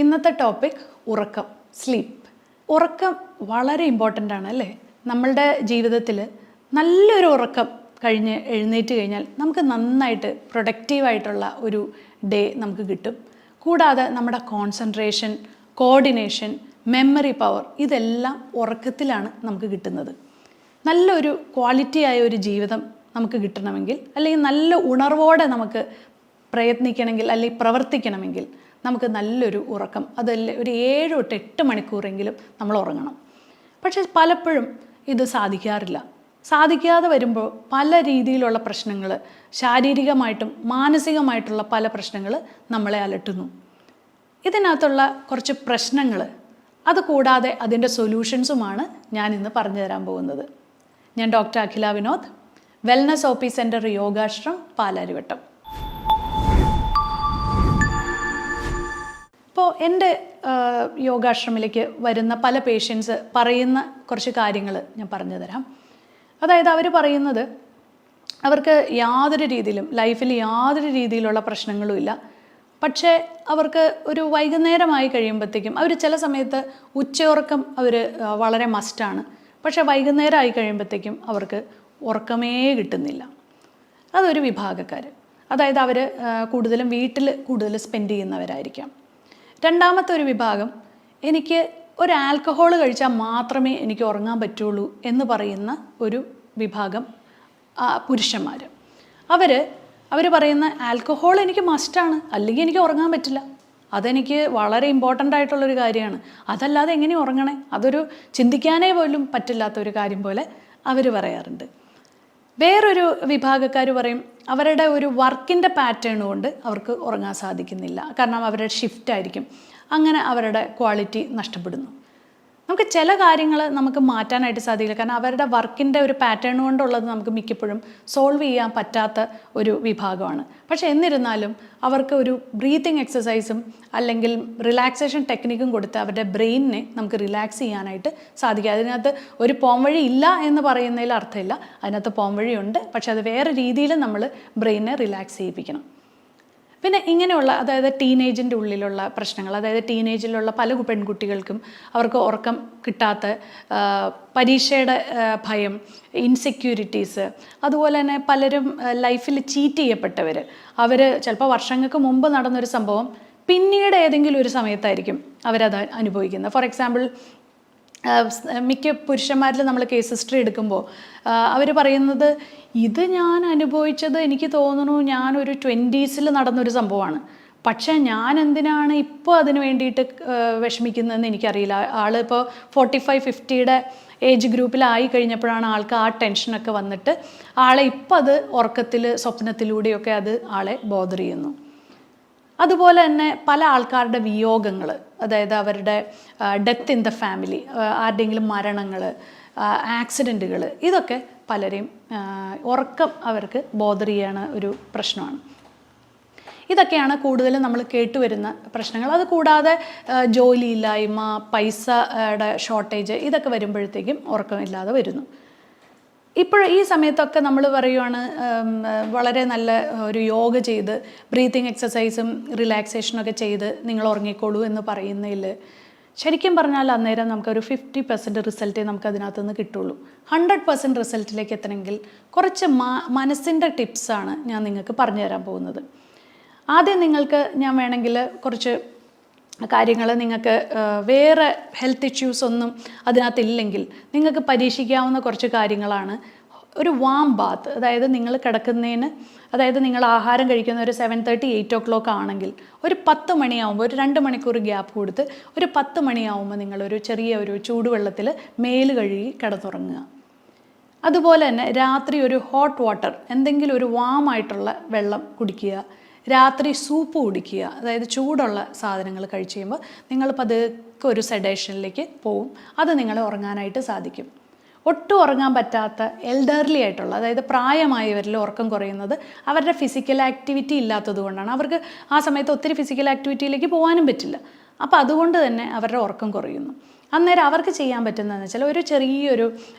ഇന്നത്തെ ടോപ്പിക് ഉറക്കം, സ്ലീപ്പ്. ഉറക്കം വളരെ ഇമ്പോർട്ടൻ്റ് ആണ് അല്ലേ? നമ്മളുടെ ജീവിതത്തിൽ നല്ലൊരു ഉറക്കം കഴിഞ്ഞ് എഴുന്നേറ്റ് കഴിഞ്ഞാൽ നമുക്ക് നന്നായിട്ട് പ്രൊഡക്റ്റീവായിട്ടുള്ള ഒരു ഡേ നമുക്ക് കിട്ടും. കൂടാതെ നമ്മുടെ കോൺസെൻട്രേഷൻ, കോർഡിനേഷൻ, മെമ്മറി പവർ ഇതെല്ലാം ഉറക്കത്തിലാണ് നമുക്ക് കിട്ടുന്നത്. നല്ലൊരു ക്വാളിറ്റിയായ ഒരു ജീവിതം നമുക്ക് കിട്ടണമെങ്കിൽ, അല്ലെങ്കിൽ നല്ല ഉണർവോടെ നമുക്ക് പ്രയത്നിക്കണമെങ്കിൽ അല്ലെങ്കിൽ പ്രവർത്തിക്കണമെങ്കിൽ നമുക്ക് നല്ലൊരു ഉറക്കം, അതല്ല ഒരു 7 തൊട്ട് 8 മണിക്കൂറെങ്കിലും നമ്മൾ ഉറങ്ങണം. പക്ഷേ പലപ്പോഴും ഇത് സാധിക്കാറില്ല. സാധിക്കാതെ വരുമ്പോൾ പല രീതിയിലുള്ള പ്രശ്നങ്ങൾ, ശാരീരികമായിട്ടും മാനസികമായിട്ടുള്ള പല പ്രശ്നങ്ങൾ നമ്മളെ അലട്ടുന്നു. ഇതിനകത്തുള്ള കുറച്ച് പ്രശ്നങ്ങൾ, അതുകൂടാതെ അതിൻ്റെ സൊല്യൂഷൻസുമാണ് ഞാൻ ഇന്ന് പറഞ്ഞു തരാൻ പോകുന്നത്. ഞാൻ doctor Akhila Vinod, wellness OP centre Yogashram, Palarivattam. ഇപ്പോൾ എൻ്റെ യോഗാശ്രമിലേക്ക് വരുന്ന പല പേഷ്യൻസ് പറയുന്ന കുറച്ച് കാര്യങ്ങൾ ഞാൻ പറഞ്ഞു തരാം. അതായത് അവർ പറയുന്നത്, അവർക്ക് യാതൊരു രീതിയിലും ലൈഫിൽ യാതൊരു രീതിയിലുള്ള പ്രശ്നങ്ങളും ഇല്ല. പക്ഷേ അവർക്ക് ഒരു വൈകുന്നേരമായി കഴിയുമ്പോഴത്തേക്കും, അവർ ചില സമയത്ത് ഉച്ചയുറക്കം അവർ വളരെ മസ്റ്റാണ്. പക്ഷേ വൈകുന്നേരം ആയി കഴിയുമ്പോഴത്തേക്കും അവർക്ക് ഉറക്കമേ കിട്ടുന്നില്ല. അതൊരു വിഭാഗക്കാർ. അതായത് അവർ കൂടുതലും വീട്ടിൽ കൂടുതൽ സ്പെൻഡ് ചെയ്യുന്നവരായിരിക്കാം. രണ്ടാമത്തെ ഒരു വിഭാഗം, എനിക്ക് ഒരു ആൽക്കഹോൾ കഴിച്ചാൽ മാത്രമേ എനിക്ക് ഉറങ്ങാൻ പറ്റുള്ളൂ എന്ന് പറയുന്ന ഒരു വിഭാഗം പുരുഷന്മാർ. അവർ പറയുന്ന ആൽക്കഹോൾ എനിക്ക് മസ്റ്റാണ്, അല്ലെങ്കിൽ എനിക്ക് ഉറങ്ങാൻ പറ്റില്ല, അതെനിക്ക് വളരെ ഇമ്പോർട്ടൻ്റ് ആയിട്ടുള്ളൊരു കാര്യമാണ്, അതല്ലാതെ എങ്ങനെ ഉറങ്ങണേ, അതൊരു ചിന്തിക്കാനേ പോലും പറ്റില്ലാത്തൊരു കാര്യം പോലെ അവർ പറയാറുണ്ട്. വേറൊരു വിഭാഗക്കാർ പറയും, അവരുടെ ഒരു വർക്കിൻ്റെ പാറ്റേൺ കൊണ്ട് അവർക്ക് ഉറങ്ങാൻ സാധിക്കുന്നില്ല, കാരണം അവരുടെ ഷിഫ്റ്റ് ആയിരിക്കും, അങ്ങനെ അവരുടെ ക്വാളിറ്റി നഷ്ടപ്പെടുന്നു. നമുക്ക് ചില കാര്യങ്ങൾ നമുക്ക് മാറ്റാനായിട്ട് സാധിക്കില്ല, കാരണം അവരുടെ വർക്കിൻ്റെ ഒരു പാറ്റേൺ കൊണ്ടുള്ളത് നമുക്ക് മിക്കപ്പോഴും സോൾവ് ചെയ്യാൻ പറ്റാത്ത ഒരു വിഭാഗമാണ്. പക്ഷേ എന്നിരുന്നാലും അവർക്ക് ഒരു ബ്രീത്തിങ് എക്സസൈസും അല്ലെങ്കിൽ റിലാക്സേഷൻ ടെക്നിക്കും കൊടുത്ത് അവരുടെ ബ്രെയിനിനെ നമുക്ക് റിലാക്സ് ചെയ്യാനായിട്ട് സാധിക്കും. അതിനകത്ത് ഒരു പോംവഴി ഇല്ല എന്ന് പറയുന്നതിൽ അർത്ഥമില്ല, അതിനകത്ത് പോംവഴിയുണ്ട്. പക്ഷേ അത് വേറെ രീതിയിൽ നമ്മൾ ബ്രെയിനിനെ റിലാക്സ് ചെയ്യിപ്പിക്കണം. പിന്നെ ഇങ്ങനെയുള്ള, അതായത് ടീനേജിൻ്റെ ഉള്ളിലുള്ള പ്രശ്നങ്ങൾ, അതായത് ടീനേജിലുള്ള പല പെൺകുട്ടികൾക്കും അവർക്ക് ഉറക്കം കിട്ടാത്ത, പരീക്ഷയുടെ ഭയം, ഇൻസെക്യൂരിറ്റീസ്, അതുപോലെ തന്നെ പലരും ലൈഫിൽ ചീറ്റ് ചെയ്യപ്പെട്ടവർ, അവർ ചിലപ്പോൾ വർഷങ്ങൾക്ക് മുമ്പ് നടന്നൊരു സംഭവം പിന്നീട് ഏതെങ്കിലും ഒരു സമയത്തായിരിക്കും അവരത് അനുഭവിക്കുന്നത്. ഫോർ എക്സാമ്പിൾ, മിക്ക പുരുഷന്മാരിൽ നമ്മൾ കേസ് ഹിസ്റ്ററി എടുക്കുമ്പോൾ അവർ പറയുന്നത്, ഇത് ഞാൻ അനുഭവിച്ചത് എനിക്ക് തോന്നുന്നു ഞാനൊരു 20s നടന്നൊരു സംഭവമാണ്, പക്ഷേ ഞാൻ എന്തിനാണ് ഇപ്പോൾ അതിന് വേണ്ടിയിട്ട് വിഷമിക്കുന്നതെന്ന് എനിക്കറിയില്ല. ആളിപ്പോൾ 45-50 ഏജ് ഗ്രൂപ്പിലായി കഴിഞ്ഞപ്പോഴാണ് ആൾക്ക് ആ ടെൻഷനൊക്കെ വന്നിട്ട് ആളെ ഇപ്പോൾ അത് ഉറക്കത്തിൽ, സ്വപ്നത്തിലൂടെയൊക്കെ അത് ആളെ ബോദർ ചെയ്യുന്നു. അതുപോലെ തന്നെ പല ആൾക്കാരുടെ വിയോഗങ്ങൾ, അതായത് അവരുടെ ഡെത്ത് ഇൻ ദ ഫാമിലി, ആരുടെയെങ്കിലും മരണങ്ങൾ, ആക്സിഡൻറ്റുകൾ, ഇതൊക്കെ പലരെയും ഉറക്കം അവർക്ക് ബോദർ ചെയ്യണ ഒരു പ്രശ്നമാണ്. ഇതൊക്കെയാണ് കൂടുതലും നമ്മൾ കേട്ടുവരുന്ന പ്രശ്നങ്ങൾ. അതുകൂടാതെ ജോലിയില്ലായ്മ, പൈസയുടെ ഷോർട്ടേജ്, ഇതൊക്കെ വരുമ്പോഴത്തേക്കും ഉറക്കമില്ലാതെ വരുന്നു. ഇപ്പോൾ ഈ സമയത്തൊക്കെ നമ്മൾ പറയുവാണ്, വളരെ നല്ല ഒരു യോഗ ചെയ്ത് ബ്രീത്തിങ് എക്സസൈസും റിലാക്സേഷനൊക്കെ ചെയ്ത് നിങ്ങൾ ഉറങ്ങിക്കോളൂ എന്ന് പറയുന്നതിൽ ശരിക്കും പറഞ്ഞാൽ അന്നേരം നമുക്കൊരു 50% റിസൾട്ടേ നമുക്ക് അതിനകത്ത് നിന്ന് കിട്ടുള്ളൂ. 100% റിസൾട്ടിലേക്ക് എത്തണമെങ്കിൽ കുറച്ച് മനസ്സിൻ്റെ ടിപ്സാണ് ഞാൻ നിങ്ങൾക്ക് പറഞ്ഞു തരാൻ പോകുന്നത്. ആദ്യം നിങ്ങൾക്ക് ഞാൻ വേണമെങ്കിൽ കുറച്ച് കാര്യങ്ങൾ, നിങ്ങൾക്ക് വേറെ ഹെൽത്ത് ഇഷ്യൂസ് ഒന്നും അതിനകത്തില്ലെങ്കിൽ നിങ്ങൾക്ക് പരീക്ഷിക്കാവുന്ന കുറച്ച് കാര്യങ്ങളാണ്. ഒരു വാം ബാത്ത്, അതായത് നിങ്ങൾ കിടക്കുന്നതിന്, അതായത് നിങ്ങൾ ആഹാരം കഴിക്കുന്ന ഒരു 7:30-8 o'clock ആണെങ്കിൽ ഒരു 10 മണിയാവുമ്പോൾ, ഒരു 2 മണിക്കൂർ ഗ്യാപ്പ് കൊടുത്ത് ഒരു 10 മണിയാവുമ്പോൾ നിങ്ങളൊരു ചെറിയ ഒരു ചൂടുവെള്ളത്തിൽ മേല് കഴുകി കിടന്നുറങ്ങുക. അതുപോലെ തന്നെ രാത്രി ഒരു ഹോട്ട് വാട്ടർ, എന്തെങ്കിലും ഒരു വാമായിട്ടുള്ള വെള്ളം കുടിക്കുക. രാത്രി സൂപ്പ് കുടിക്കുക, അതായത് ചൂടുള്ള സാധനങ്ങൾ കഴിച്ച് കഴിയുമ്പോൾ നിങ്ങൾ പതുക്കെ ഒരു സെഡേഷനിലേക്ക് പോവും. അത് നിങ്ങളെ ഉറങ്ങാനായിട്ട് സാധിക്കും. ഒട്ടും ഉറങ്ങാൻ പറ്റാത്ത എൽഡർലി ആയിട്ടുള്ള, അതായത് പ്രായമായവരിൽ ഉറക്കം കുറയുന്നത് അവരുടെ ഫിസിക്കൽ ആക്ടിവിറ്റി ഇല്ലാത്തത് കൊണ്ടാണ്. അവർക്ക് ആ സമയത്ത് ഒത്തിരി ഫിസിക്കൽ ആക്ടിവിറ്റിയിലേക്ക് പോകാനും പറ്റില്ല. അപ്പോൾ അതുകൊണ്ട് തന്നെ അവരുടെ ഉറക്കം കുറയുന്നു. അന്നേരം അവർക്ക് ചെയ്യാൻ പറ്റുന്നതെന്ന് വെച്ചാൽ ഒരു ചെറിയൊരു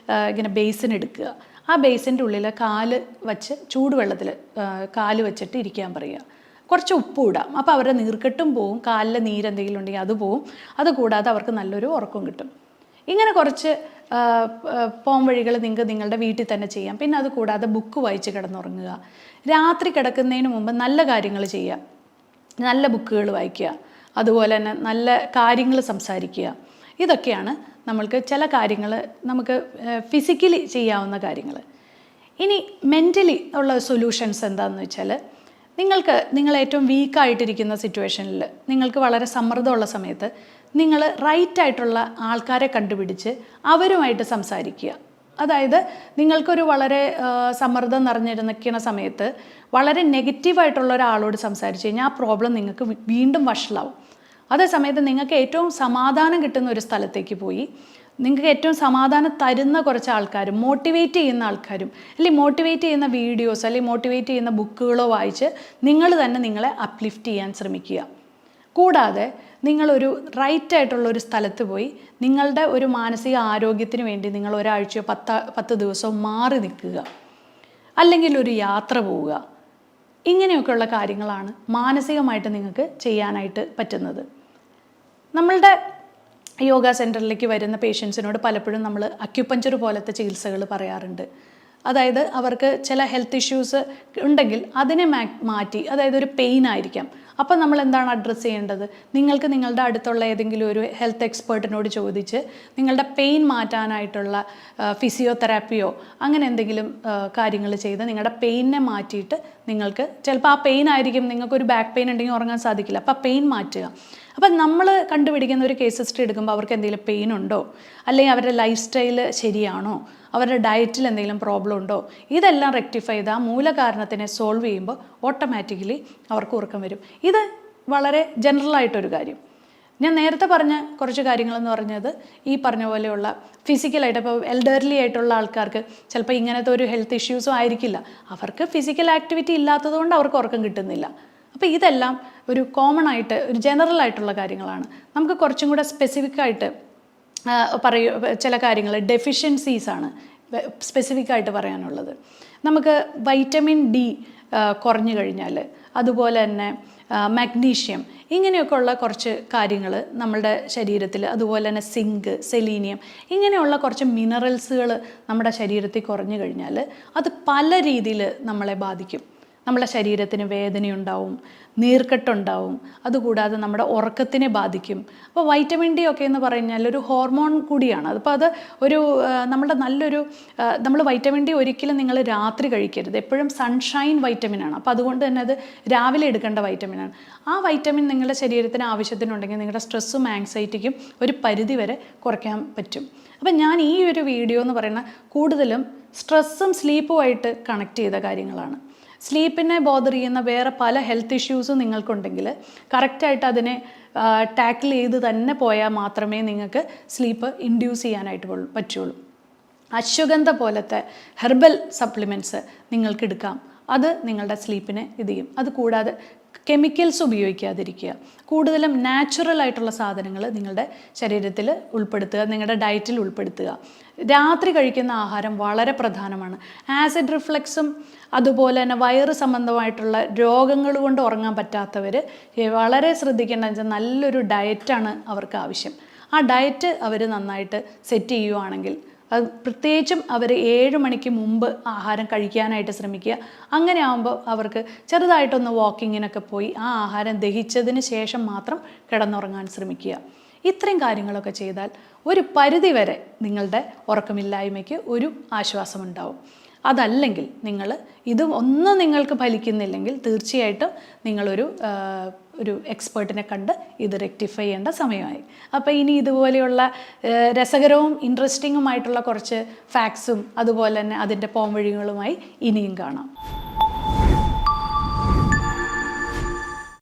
ഇങ്ങനെ ബേസിൻ എടുക്കുക. ആ ബേസിൻ്റെ ഉള്ളിൽ കാല് വച്ച് ചൂടുവെള്ളത്തിൽ കാല് വെച്ചിട്ട് ഇരിക്കാൻ പറയുക. കുറച്ച് ഉപ്പ് ഇടാം. അപ്പോൾ അവരുടെ നീർക്കെട്ടും പോവും, കാലിലെ നീരെന്തെങ്കിലും ഉണ്ടെങ്കിൽ അത് പോവും. അതുകൂടാതെ അവർക്ക് നല്ലൊരു ഉറക്കം കിട്ടും. ഇങ്ങനെ കുറച്ച് പോം വഴികൾ നിങ്ങൾക്ക് നിങ്ങളുടെ വീട്ടിൽ തന്നെ ചെയ്യാം. പിന്നെ അത് കൂടാതെ ബുക്ക് വായിച്ച് കിടന്നുറങ്ങുക. രാത്രി കിടക്കുന്നതിന് മുമ്പ് നല്ല കാര്യങ്ങൾ ചെയ്യുക, നല്ല ബുക്കുകൾ വായിക്കുക, അതുപോലെ തന്നെ നല്ല കാര്യങ്ങൾ സംസാരിക്കുക. ഇതൊക്കെയാണ് നമ്മൾക്ക് ചില കാര്യങ്ങൾ നമുക്ക് ഫിസിക്കലി ചെയ്യാവുന്ന കാര്യങ്ങൾ. ഇനി മെൻ്റലി ഉള്ള സൊല്യൂഷൻസ് എന്താണെന്ന് വെച്ചാൽ, നിങ്ങൾ ഏറ്റവും വീക്കായിട്ടിരിക്കുന്ന സിറ്റുവേഷനിൽ, നിങ്ങൾക്ക് വളരെ സമ്മർദ്ദമുള്ള സമയത്ത് നിങ്ങൾ റൈറ്റായിട്ടുള്ള ആൾക്കാരെ കണ്ടുപിടിച്ച് അവരുമായിട്ട് സംസാരിക്കുക. അതായത് നിങ്ങൾക്കൊരു വളരെ സമ്മർദ്ദം നിറഞ്ഞിരിക്കുന്ന സമയത്ത് വളരെ നെഗറ്റീവായിട്ടുള്ള ഒരാളോട് സംസാരിച്ച് കഴിഞ്ഞാൽ ആ പ്രോബ്ലം നിങ്ങൾക്ക് വീണ്ടും വഷളാവും. അതേസമയത്ത് നിങ്ങൾക്ക് ഏറ്റവും സമാധാനം കിട്ടുന്ന ഒരു സ്ഥലത്തേക്ക് പോയി നിങ്ങൾക്ക് ഏറ്റവും സമാധാനം തരുന്ന കുറച്ച് ആൾക്കാരും മോട്ടിവേറ്റ് ചെയ്യുന്ന ആൾക്കാരും അല്ലെങ്കിൽ മോട്ടിവേറ്റ് ചെയ്യുന്ന വീഡിയോസ് അല്ലെങ്കിൽ മോട്ടിവേറ്റ് ചെയ്യുന്ന ബുക്കുകളോ വായിച്ച് നിങ്ങൾ തന്നെ നിങ്ങളെ അപ്ലിഫ്റ്റ് ചെയ്യാൻ ശ്രമിക്കുക. കൂടാതെ നിങ്ങളൊരു റൈറ്റായിട്ടുള്ളൊരു സ്ഥലത്ത് പോയി നിങ്ങളുടെ ഒരു മാനസിക ആരോഗ്യത്തിന് വേണ്ടി നിങ്ങൾ ഒരാഴ്ചയോ 10 ദിവസമോ മാറി നിൽക്കുക, അല്ലെങ്കിൽ ഒരു യാത്ര പോവുക. ഇങ്ങനെയൊക്കെയുള്ള കാര്യങ്ങളാണ് മാനസികമായിട്ട് നിങ്ങൾക്ക് ചെയ്യാനായിട്ട് പറ്റുന്നത്. നമ്മളുടെ യോഗ സെൻറ്ററിലേക്ക് വരുന്ന പേഷ്യൻസിനോട് പലപ്പോഴും നമ്മൾ അക്യുപഞ്ചർ പോലത്തെ ചികിത്സകൾ പറയാറുണ്ട്. അതായത് അവർക്ക് ചില ഹെൽത്ത് ഇഷ്യൂസ് ഉണ്ടെങ്കിൽ അതിനെ മാറ്റി, അതായത് ഒരു പെയിൻ ആയിരിക്കാം, അപ്പം നമ്മൾ എന്താണ് അഡ്രസ്സ് ചെയ്യേണ്ടത്? നിങ്ങൾക്ക് നിങ്ങളുടെ അടുത്തുള്ള ഏതെങ്കിലും ഒരു ഹെൽത്ത് എക്സ്പേർട്ടിനോട് ചോദിച്ച് നിങ്ങളുടെ പെയിൻ മാറ്റാനായിട്ടുള്ള ഫിസിയോതെറാപ്പിയോ അങ്ങനെ എന്തെങ്കിലും കാര്യങ്ങൾ ചെയ്ത് നിങ്ങളുടെ പെയിനെ മാറ്റിയിട്ട് നിങ്ങൾക്ക് ചിലപ്പോൾ ആ പെയിൻ ആയിരിക്കും, നിങ്ങൾക്കൊരു ബാക്ക് പെയിൻ ഉണ്ടെങ്കിൽ ഉറങ്ങാൻ സാധിക്കില്ല, അപ്പോൾ ആ പെയിൻ മാറ്റുക. അപ്പം നമ്മൾ കണ്ടുപിടിക്കുന്ന ഒരു കേസ് ഹിസ്റ്ററി എടുക്കുമ്പോൾ അവർക്ക് എന്തെങ്കിലും പെയിൻ ഉണ്ടോ, അല്ലെങ്കിൽ അവരുടെ ലൈഫ് സ്റ്റൈൽ ശരിയാണോ, അവരുടെ ഡയറ്റിൽ എന്തെങ്കിലും പ്രോബ്ലം ഉണ്ടോ, ഇതെല്ലാം റെക്ടിഫൈ ചെയ്ത് ആ മൂലകാരണത്തിനെ സോൾവ് ചെയ്യുമ്പോൾ ഓട്ടോമാറ്റിക്കലി അവർക്ക് ഉറക്കം വരും. ഇത് വളരെ ജനറലായിട്ടൊരു കാര്യം. ഞാൻ നേരത്തെ പറഞ്ഞ കുറച്ച് കാര്യങ്ങളെന്ന് പറഞ്ഞത് ഈ പറഞ്ഞ പോലെയുള്ള ഫിസിക്കലായിട്ട്, ഇപ്പോൾ എൽഡർലി ആയിട്ടുള്ള ആൾക്കാർക്ക് ചിലപ്പോൾ ഇങ്ങനത്തെ ഒരു ഹെൽത്ത് ഇഷ്യൂസും ആയിരിക്കില്ല, അവർക്ക് ഫിസിക്കൽ ആക്ടിവിറ്റി ഇല്ലാത്തതുകൊണ്ട് അവർക്ക് ഉറക്കം കിട്ടുന്നില്ല. അപ്പോൾ ഇതെല്ലാം ഒരു കോമൺ ആയിട്ട് ഒരു ജനറൽ ആയിട്ടുള്ള കാര്യങ്ങളാണ്. നമുക്ക് കുറച്ചും കൂടെ സ്പെസിഫിക് ആയിട്ട് ചില കാര്യങ്ങൾ ഡെഫിഷ്യൻസീസാണ് സ്പെസിഫിക് ആയിട്ട് പറയാനുള്ളത്. നമുക്ക് വൈറ്റമിൻ ഡി കുറഞ്ഞു കഴിഞ്ഞാൽ, അതുപോലെ തന്നെ മാഗ്നീഷ്യം, ഇങ്ങനെയൊക്കെ ഉള്ള കുറച്ച് കാര്യങ്ങൾ നമ്മളുടെ ശരീരത്തിൽ, അതുപോലെ തന്നെ സിങ്ക്, സെലീനിയം, ഇങ്ങനെയുള്ള കുറച്ച് മിനറൽസുകൾ നമ്മുടെ ശരീരത്തിൽ കുറഞ്ഞു കഴിഞ്ഞാൽ അത് പല രീതിയിൽ നമ്മളെ ബാധിക്കും. നമ്മുടെ ശരീരത്തിന് വേദനയുണ്ടാവും, നീർക്കെട്ടുണ്ടാവും, അതുകൂടാതെ നമ്മുടെ ഉറക്കത്തിനെ ബാധിക്കും. അപ്പോൾ വൈറ്റമിൻ ഡി ഒക്കെ എന്ന് പറഞ്ഞാൽ ഒരു ഹോർമോൺ കൂടിയാണ്. അതിപ്പോൾ അത് ഒരു നമ്മുടെ നല്ലൊരു നമ്മൾ വൈറ്റമിൻ ഡി ഒരിക്കലും നിങ്ങൾ രാത്രി കഴിക്കരുത്, എപ്പോഴും സൺഷൈൻ വൈറ്റമിനാണ്. അപ്പോൾ അതുകൊണ്ട് തന്നെ അത് രാവിലെ എടുക്കേണ്ട വൈറ്റമിനാണ്. ആ വൈറ്റമിൻ നിങ്ങളുടെ ശരീരത്തിന് ആവശ്യത്തിനുണ്ടെങ്കിൽ നിങ്ങളുടെ സ്ട്രെസ്സും ആങ്സൈറ്റിക്കും ഒരു പരിധി വരെ കുറയ്ക്കാൻ പറ്റും. അപ്പം ഞാൻ ഈ ഒരു വീഡിയോ എന്ന് പറയുന്നത് കൂടുതലും സ്ട്രെസ്സും സ്ലീപ്പുമായിട്ട് കണക്ട് ചെയ്ത കാര്യങ്ങളാണ്. സ്ലീപ്പിനെ ബോദർ ചെയ്യുന്ന വേറെ പല ഹെൽത്ത് ഇഷ്യൂസും നിങ്ങൾക്കുണ്ടെങ്കിൽ കറക്റ്റായിട്ട് അതിനെ ടാക്കിൾ ചെയ്ത് തന്നെ പോയാൽ മാത്രമേ നിങ്ങൾക്ക് സ്ലീപ്പ് ഇൻഡ്യൂസ് ചെയ്യാനായിട്ട് പറ്റുള്ളൂ. അശ്വഗന്ധ പോലത്തെ ഹെർബൽ സപ്ലിമെൻറ്റ്സ് നിങ്ങൾക്ക് എടുക്കാം, അത് നിങ്ങളുടെ സ്ലീപ്പിനെ ഇത് ചെയ്യും. അതുകൂടാതെ കെമിക്കൽസ് ഉപയോഗിക്കാതിരിക്കുക, കൂടുതലും നാച്ചുറൽ ആയിട്ടുള്ള സാധനങ്ങൾ നിങ്ങളുടെ ശരീരത്തിൽ ഉൾപ്പെടുത്തുക, നിങ്ങളുടെ ഡയറ്റിൽ ഉൾപ്പെടുത്തുക. രാത്രി കഴിക്കുന്ന ആഹാരം വളരെ പ്രധാനമാണ്. ആസിഡ് റിഫ്ലക്സും അതുപോലെ തന്നെ വയറ് സംബന്ധമായിട്ടുള്ള രോഗങ്ങൾ കൊണ്ട് ഉറങ്ങാൻ പറ്റാത്തവർ വളരെ ശ്രദ്ധിക്കേണ്ടതെന്ന് വെച്ചാൽ നല്ലൊരു ഡയറ്റാണ് അവർക്ക് ആവശ്യം. ആ ഡയറ്റ് അവർ നന്നായിട്ട് സെറ്റ് ചെയ്യുവാണെങ്കിൽ, അത് പ്രത്യേകിച്ചും അവർ 7 മണിക്ക് മുമ്പ് ആഹാരം കഴിക്കാനായിട്ട് ശ്രമിക്കുക. അങ്ങനെ ആകുമ്പോൾ അവർക്ക് ചെറുതായിട്ടൊന്ന് വാക്കിങ്ങിനൊക്കെ പോയി ആ ആഹാരം ദഹിച്ചതിന് ശേഷം മാത്രം കിടന്നുറങ്ങാൻ ശ്രമിക്കുക. ഇത്രയും കാര്യങ്ങളൊക്കെ ചെയ്താൽ ഒരു പരിധി വരെ നിങ്ങളുടെ ഉറക്കമില്ലായ്മയ്ക്ക് ഒരു ആശ്വാസമുണ്ടാവും. അതല്ലെങ്കിൽ ഒന്നും നിങ്ങൾക്ക് ഫലിക്കുന്നില്ലെങ്കിൽ തീർച്ചയായിട്ടും നിങ്ങളൊരു എക്സ്പേർട്ടിനെ കണ്ട് ഇത് റെക്ടിഫൈ ചെയ്യേണ്ട സമയമായി. അപ്പോൾ ഇനി ഇതുപോലെയുള്ള രസകരവും ഇൻട്രസ്റ്റിങ്ങുമായിട്ടുള്ള കുറച്ച് ഫാക്ട്സും അതുപോലെ തന്നെ അതിൻ്റെ പോംവഴികളുമായി ഇനിയും കാണാം.